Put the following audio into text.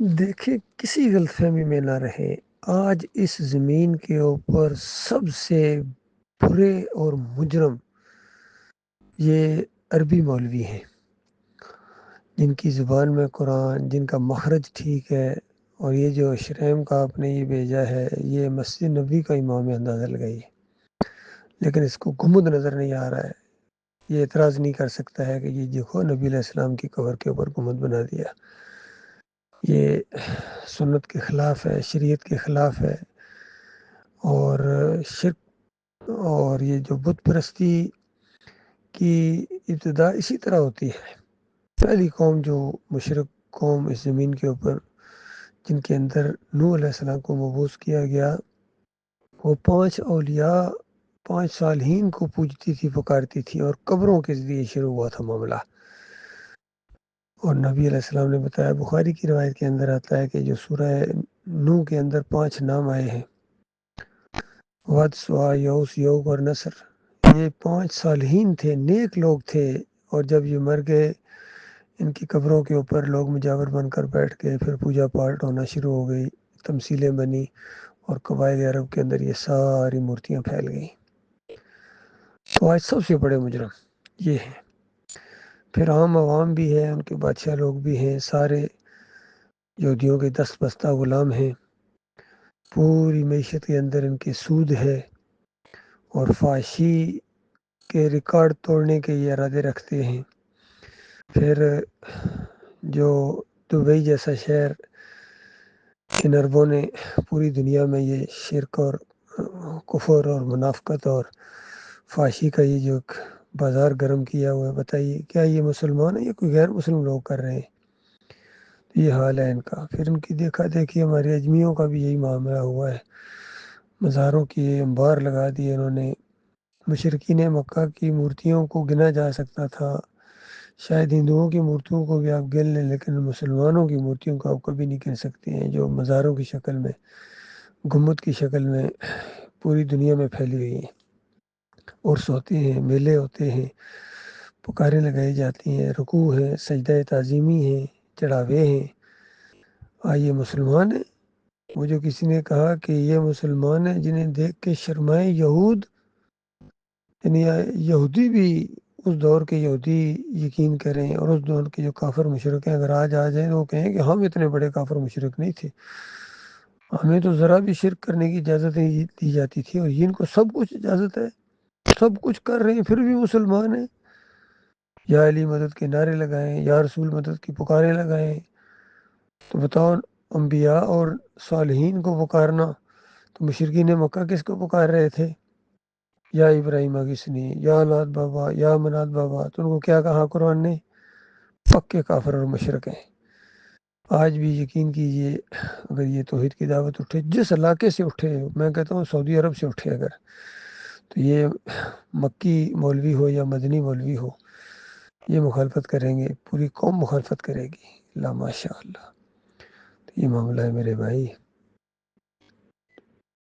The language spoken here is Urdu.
دیکھیں کسی غلط فہمی میں نہ رہے، آج اس زمین کے اوپر سب سے برے اور مجرم یہ عربی مولوی ہیں، جن کی زبان میں قرآن، جن کا مخرج ٹھیک ہے، اور یہ جو شریم کا آپ نے یہ بھیجا ہے، یہ مسجد نبوی کا امام اندازہ لگائی ہے، لیکن اس کو گنبد نظر نہیں آ رہا ہے۔ یہ اعتراض نہیں کر سکتا ہے کہ یہ دیکھو نبی علیہ السلام کی قبر کے اوپر گنبد بنا دیا۔ یہ سنت کے خلاف ہے، شریعت کے خلاف ہے، اور شرک اور یہ جو بت پرستی کی ابتدا اسی طرح ہوتی ہے۔ پہلی قوم جو مشرک قوم اس زمین کے اوپر جن کے اندر نوح علیہ السلام کو مبعوث کیا گیا، وہ 5 اولیاء 5 صالحین کو پوجتی تھی، پکارتی تھی، اور قبروں کے ذریعے شروع ہوا تھا معاملہ۔ اور نبی علیہ السلام نے بتایا، بخاری کی روایت کے اندر آتا ہے کہ جو سورہ نوح کے اندر 5 نام آئے ہیں، ود، سوا، یوس، یوگ اور نصر، یہ 5 صالحین تھے، نیک لوگ تھے، اور جب یہ مر گئے ان کی قبروں کے اوپر لوگ مجاور بن کر بیٹھ گئے، پھر پوجا پاٹ ہونا شروع ہو گئی، تمثیلیں بنی، اور قبائل عرب کے اندر یہ ساری مورتیاں پھیل گئیں۔ تو آج سب سے بڑے مجرم یہ ہیں۔ پھر عام عوام بھی ہے، ان کے بادشاہ لوگ بھی ہیں، سارے یہودیوں کے دست بستہ غلام ہیں، پوری معیشت کے اندر ان کے سود ہے، اور فحاشی کے ریکارڈ توڑنے کے یہ ارادے رکھتے ہیں۔ پھر جو دبئی جیسا شہر، ان عربوں نے پوری دنیا میں یہ شرک اور کفر اور منافقت اور فحاشی کا یہ جو ایک بازار گرم کیا ہوا ہے، بتائیے کیا یہ مسلمان ہیں یا کوئی غیر مسلم لوگ کر رہے ہیں؟ یہ حال ہے ان کا۔ پھر ان کی دیکھا دیکھی ہمارے اجمیوں کا بھی یہی معاملہ ہوا ہے، مزاروں کی انبار لگا دیے انہوں نے۔ مشرکین مکہ کی مورتیوں کو گنا جا سکتا تھا، شاید ہندوؤں کی مورتیوں کو بھی آپ گن لیں، لیکن مسلمانوں کی مورتیوں کو آپ کبھی نہیں گن سکتے ہیں، جو مزاروں کی شکل میں، گنبد کی شکل میں پوری دنیا میں پھیلی ہوئی ہیں۔ عرس ہوتے ہیں، میلے ہوتے ہیں، پکاریں لگائی جاتی ہیں، رکوع ہے، سجدہ تعظیمی ہیں، چڑھاوے ہیں۔ یہ مسلمان ہیں؟ وہ جو کسی نے کہا کہ یہ مسلمان ہیں جنہیں دیکھ کے شرمائے یہود، یعنی یہودی بھی، اس دور کے یہودی یقین کریں، اور اس دور کے جو کافر مشرک ہیں اگر آج آ جائیں تو وہ کہیں کہ ہم اتنے بڑے کافر مشرک نہیں تھے، ہمیں تو ذرا بھی شرک کرنے کی اجازت نہیں دی جاتی تھی، اور ان کو سب کچھ اجازت ہے، سب کچھ کر رہے ہیں پھر بھی مسلمان ہیں۔ یا علی مدد کے نعرے لگائیں، یا رسول مدد کی پکاریں لگائیں، تو بتاؤ انبیاء اور صالحین کو پکارنا، تو مشرکین مکہ کس کو پکار رہے تھے؟ یا ابراہیم اگسنی، یا لات بابا، یا منات بابا، تو ان کو کیا کہا قرآن نے؟ پکے کافر اور مشرک ہیں۔ آج بھی یقین کیجئے، اگر یہ توحید کی دعوت اٹھے، جس علاقے سے اٹھے، میں کہتا ہوں سعودی عرب سے اٹھے اگر، تو یہ مکی مولوی ہو یا مدنی مولوی ہو، یہ مخالفت کریں گے، پوری قوم مخالفت کرے گی، لا ماشاء اللہ۔ تو یہ معاملہ ہے میرے بھائی۔